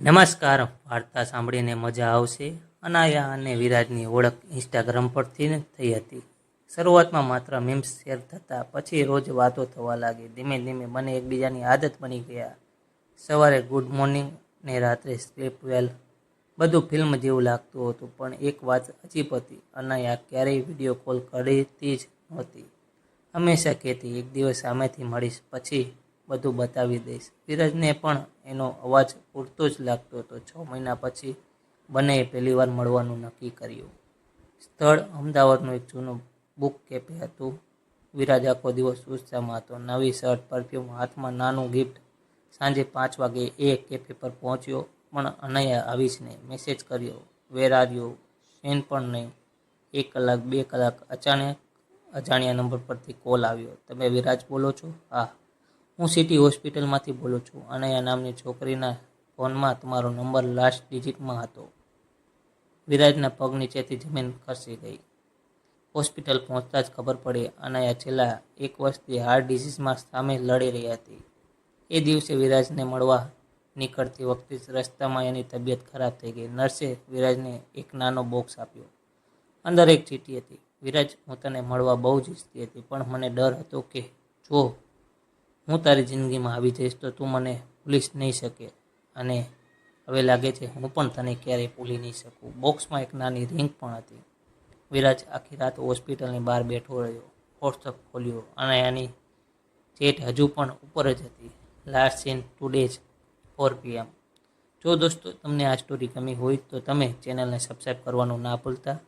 નમસ્કાર. વાર્તા સાંભળીને મજા આવશે. અનાયા અને વિરાજની ઓળખ ઇન્સ્ટાગ્રામ પરથી થઈ હતી. શરૂઆતમાં માત્ર મીમ્સ શેર થતા, પછી રોજ વાતો થવા લાગી. ધીમે ધીમે બંને એકબીજાની આદત બની ગયા. સવારે ગુડ મોર્નિંગ ને રાત્રે સ્લીપ વેલ. બધું ફિલ્મ જેવું લાગતું હતું. પણ એક વાત અજીબ હતી, અનાયા ક્યારેય વિડીયો કોલ કરતી જ નહોતી. હંમેશા કહેતી, એક દિવસ સામેથી મળીશ, પછી બધું બતાવી દઈશ. વિરાજને પણ એનો અવાજ પૂરતો જ લાગતો હતો. 6 મહિના પછી બંનેએ પહેલીવાર મળવાનું નક્કી કર્યું. સ્થળ અમદાવાદનું એક જૂનું બુક કેફે હતું. વિરાજ આખો દિવસ ઉત્સાહમાં હતો. નવી શર્ટ, પરફ્યુમ, હાથમાં નાનું ગિફ્ટ. સાંજે 5 વાગે એ કેફે પર પહોંચ્યો, પણ અનાયા આવી જ નહીં. મેસેજ કર્યો, વેર આર યુ? સીન પણ નહીં. 1 કલાક, 2 કલાક. અચાનક અજાણ્યા નંબર પરથી કોલ આવ્યો. તમે વિરાજ બોલો છો? હા, હું સિટી હોસ્પિટલમાંથી બોલું છું. અનાયા નામની છોકરીના ફોનમાં તમારો નંબર લાસ્ટ ડિજિટમાં હતો. વિરાજના પગ નીચેથી જમીન ખસી ગઈ. હોસ્પિટલ પહોંચતા જ ખબર પડી, અનાયા છેલ્લા 1 વર્ષથી હાર્ટ ડિઝીઝમાં સામે લડી રહી હતી. એ દિવસે વિરાજને મળવા નીકળતી વખતે રસ્તામાં એની તબિયત ખરાબ થઈ ગઈ. નર્સે વિરાજને એક નાનો બોક્સ આપ્યો. અંદર એક ચીઠી હતી. વિરાજ, હું તને મળવા બહુ જ ઈચ્છતી હતી, પણ મને ડર હતો કે જો હું તારી જિંદગીમાં આવી જઈશ તો તું મને ભૂલી નહીં શકે, અને હવે લાગે છે હું પણ તને ક્યારેય ભૂલી નહીં શકું. બોક્સમાં એક નાની રિંગ પણ હતી. વિરાજ આખી રાત હોસ્પિટલની બહાર બેઠો રહ્યો. વોટ્સઅપ ખોલ્યો. અનાયાની ચેટ હજુ પણ ઉપર જ હતી. Last scene today 4 PM. જો દોસ્તો તમને આ સ્ટોરી ગમી હોય તો તમે ચેનલને સબસ્ક્રાઈબ કરવાનું ના ભૂલતા.